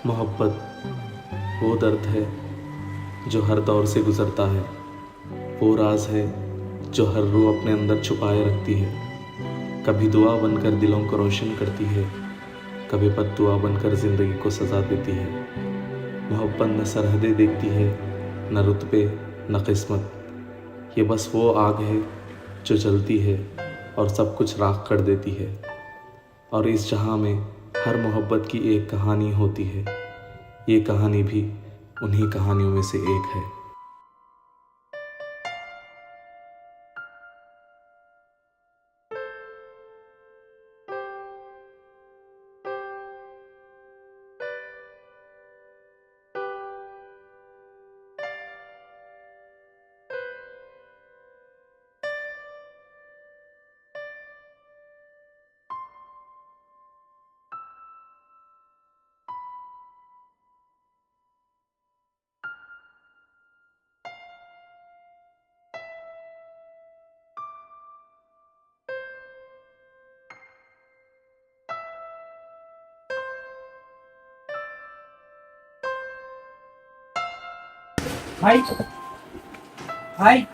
मोहब्बत वो दर्द है जो हर दौर से गुज़रता है। वो राज है जो हर रूह अपने अंदर छुपाए रखती है। कभी दुआ बनकर दिलों को रोशन करती है, कभी बद्दुआ बनकर ज़िंदगी को सज़ा देती है। मोहब्बत न सरहदें देखती है, न रुतबे न किस्मत। ये बस वो आग है जो जलती है और सब कुछ राख कर देती है। और इस जहां में हर मोहब्बत की एक कहानी होती है। ये कहानी भी उन्हीं कहानियों में से एक है। भाई भाई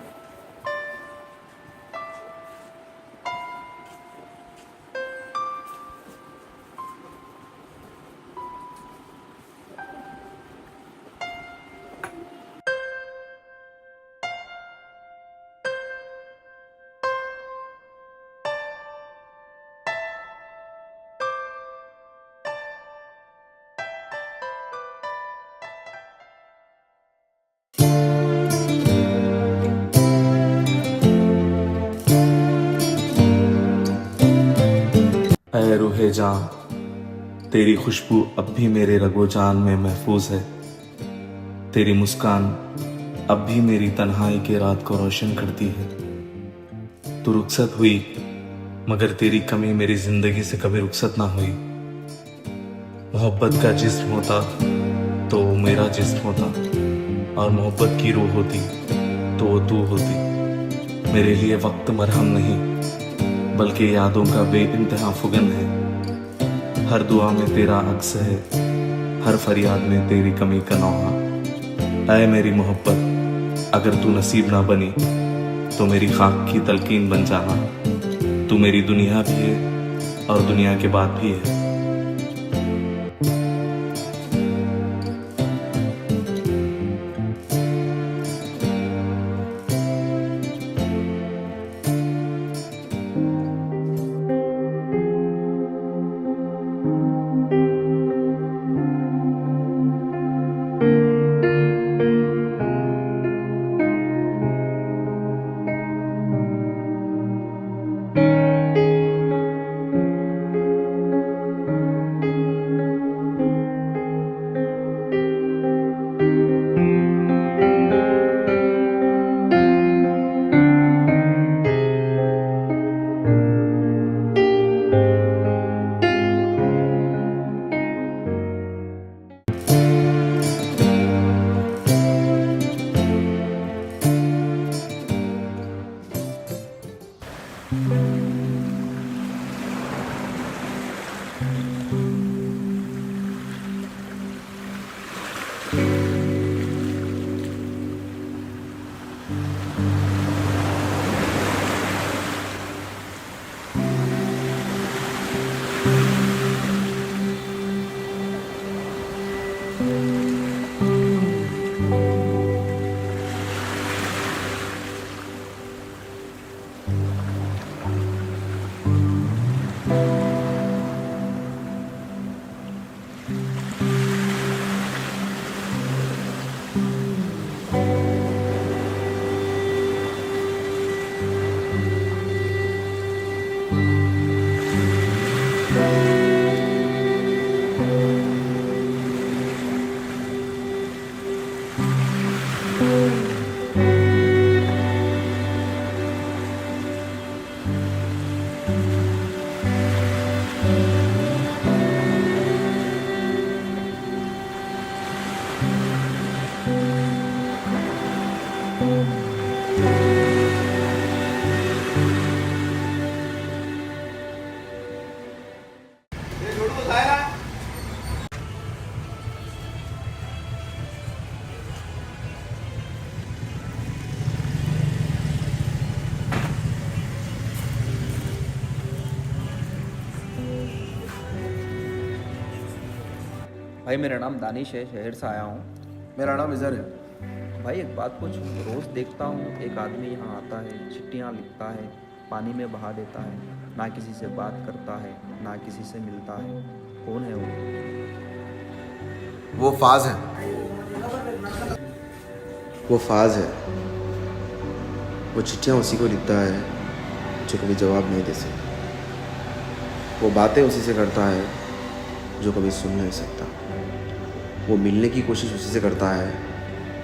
ऐ रूहे जां, तेरी खुशबू अब भी मेरे रगो जान में महफूज है। तेरी मुस्कान अब भी मेरी तन्हाई की रात को रोशन करती है। तू रुखसत हुई मगर तेरी कमी मेरी जिंदगी से कभी रुखसत ना हुई। मोहब्बत का जिस्म होता तो वो मेरा जिस्म होता, और मोहब्बत की रूह होती तो वो तू होती। मेरे लिए वक्त मरहम नहीं बल्कि यादों का बेइंतहा फुगन है। हर दुआ में तेरा अक्स है, हर फरियाद में तेरी कमी का नौहा। ऐ मेरी मोहब्बत, अगर तू नसीब ना बनी तो मेरी खाक की तलकीन बन जाना। तू मेरी दुनिया भी है और दुनिया के बाद भी है। भाई मेरा नाम दानिश है, शहर से आया हूँ। मेरा नाम इज़र है। भाई एक बात पूछ, रोज़ देखता हूँ एक आदमी यहाँ आता है, चिट्ठियाँ लिखता है, पानी में बहा देता है, ना किसी से बात करता है, ना किसी से मिलता है। कौन है वो? वो फाज है। वो फाज है। वो चिट्ठियाँ उसी को लिखता है जो कभी जवाब नहीं दे सकता। वो बातें उसी से करता है जो कभी सुन नहीं सकता। वो मिलने की कोशिश उसी से करता है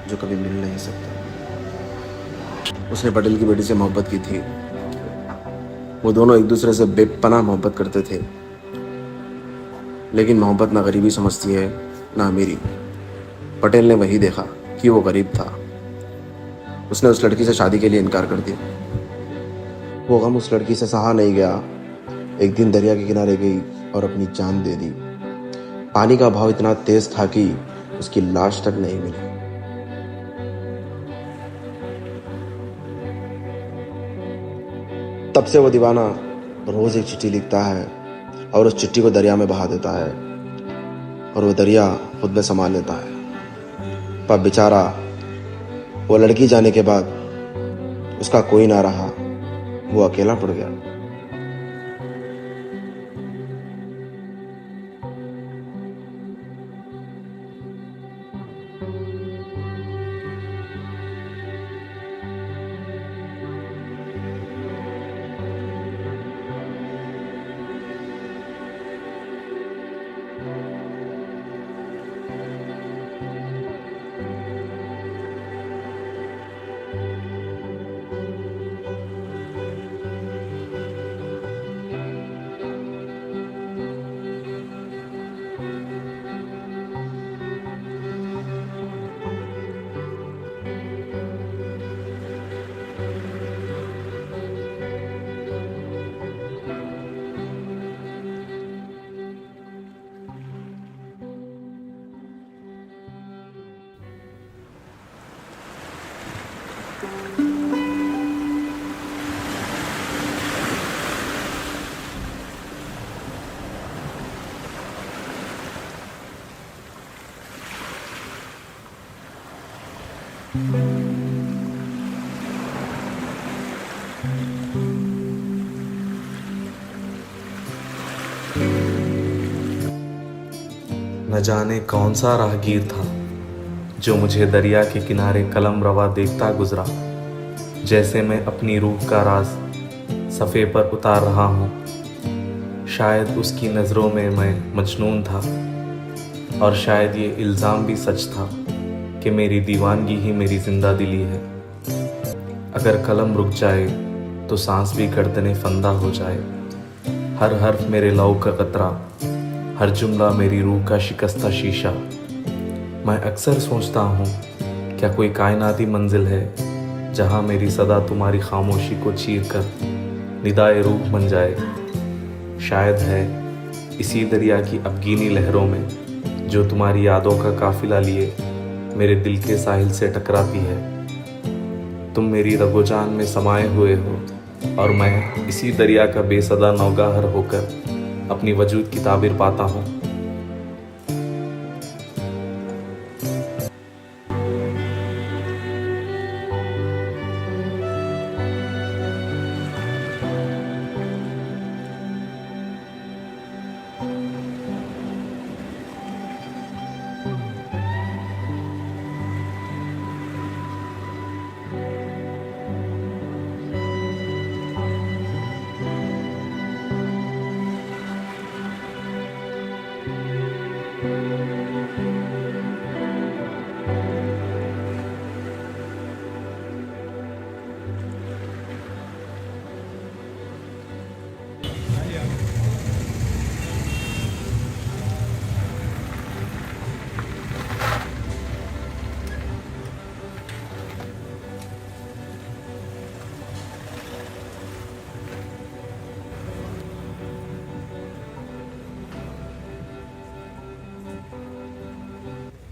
जो कभी मिल नहीं सकता। उसने पटेल की बेटी से मोहब्बत की थी। वो दोनों एक दूसरे से बेपनाह मोहब्बत करते थे, लेकिन मोहब्बत ना गरीबी समझती है ना अमीरी। पटेल ने वही देखा कि वो गरीब था। उसने उस लड़की से शादी के लिए इनकार कर दिया। वो गम उस लड़की से सहा नहीं गया। एक दिन दरिया के किनारे गई और अपनी जान दे दी। पानी का भाव इतना तेज था कि उसकी लाश तक नहीं मिली। तब से वो दीवाना रोज एक चिट्ठी लिखता है और उस चिट्ठी को दरिया में बहा देता है, और वो दरिया खुद में समा लेता है। पर बेचारा, वो लड़की जाने के बाद उसका कोई ना रहा। वो अकेला पड़ गया। न जाने कौन सा राहगीर था जो मुझे दरिया के किनारे कलम रवा देखता गुजरा। जैसे मैं अपनी रूह का राज सफ़े पर उतार रहा हूँ। शायद उसकी नज़रों में मैं मजनून था, और शायद ये इल्ज़ाम भी सच था कि मेरी दीवानगी ही मेरी जिंदा दिली है। अगर कलम रुक जाए तो सांस भी गर्दने फंदा हो जाए। हर हर्फ मेरे लहू का कतरा, हर जुमला मेरी रूह का शिकस्ता शीशा। मैं अक्सर सोचता हूँ, क्या कोई कायनाती मंजिल है जहाँ मेरी सदा तुम्हारी खामोशी को चीर कर निदाए रूह बन जाए। शायद है इसी दरिया की अबगीनी लहरों में जो तुम्हारी यादों का काफिला लिए मेरे दिल के साहिल से टकराती है। तुम मेरी रगोजान में समाये हुए हो, और मैं इसी दरिया का बेसदा नौगाहर होकर अपनी वजूद की ताबीर पाता हूँ।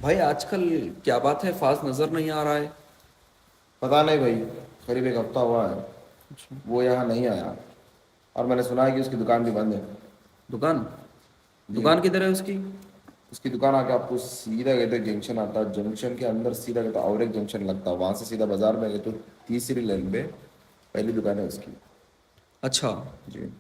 भाई आजकल क्या बात है, फाज नज़र नहीं आ रहा है। पता नहीं भाई, करीब एक हफ्ता हुआ है वो यहाँ नहीं आया, और मैंने सुना है कि उसकी दुकान भी बंद है। दुकान? दुकान किधर है उसकी? उसकी दुकान आके आपको सीधा गए तो जंक्शन आता है, जंक्शन के अंदर सीधा गए तो और एक जंक्शन लगता है, वहाँ से सीधा बाजार में गए तो तीसरी लाइन पे पहली दुकान है उसकी। अच्छा, जी।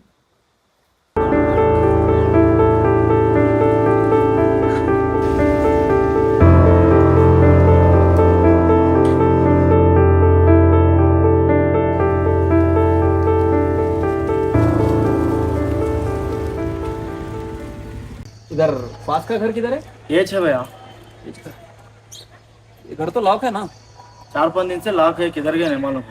इधर पास का घर किधर है? ये छे भैया, ये घर तो लॉक है ना? 4-5 दिन से लॉक है, किधर गए नहीं मालूम।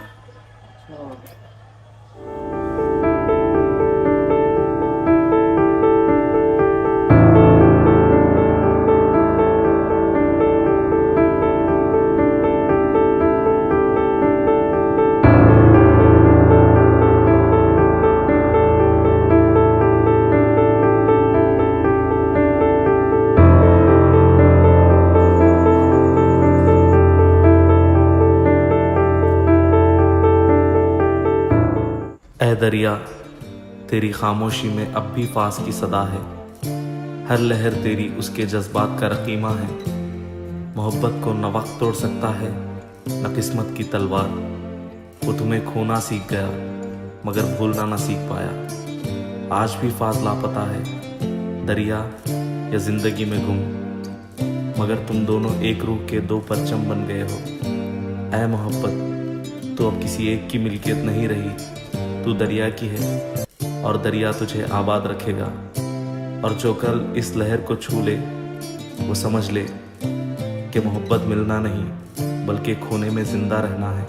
ऐ दरिया, तेरी खामोशी में अब भी फास की सदा है। हर लहर तेरी उसके जज्बात का रकीमा है। मोहब्बत को न वक्त तोड़ सकता है न किस्मत की तलवार। वो तुम्हें खोना सीख गया मगर भूलना न सीख पाया। आज भी फास लापता है, दरिया या जिंदगी में गुम, मगर तुम दोनों एक रूह के दो परचम बन गए हो। ऐ मोहब्बत, तो अब किसी एक की मिल्कियत नहीं रही, तू दरिया की है और दरिया तुझे आबाद रखेगा। और जो कल इस लहर को छू ले वो समझ ले कि मोहब्बत मिलना नहीं बल्कि खोने में जिंदा रहना है।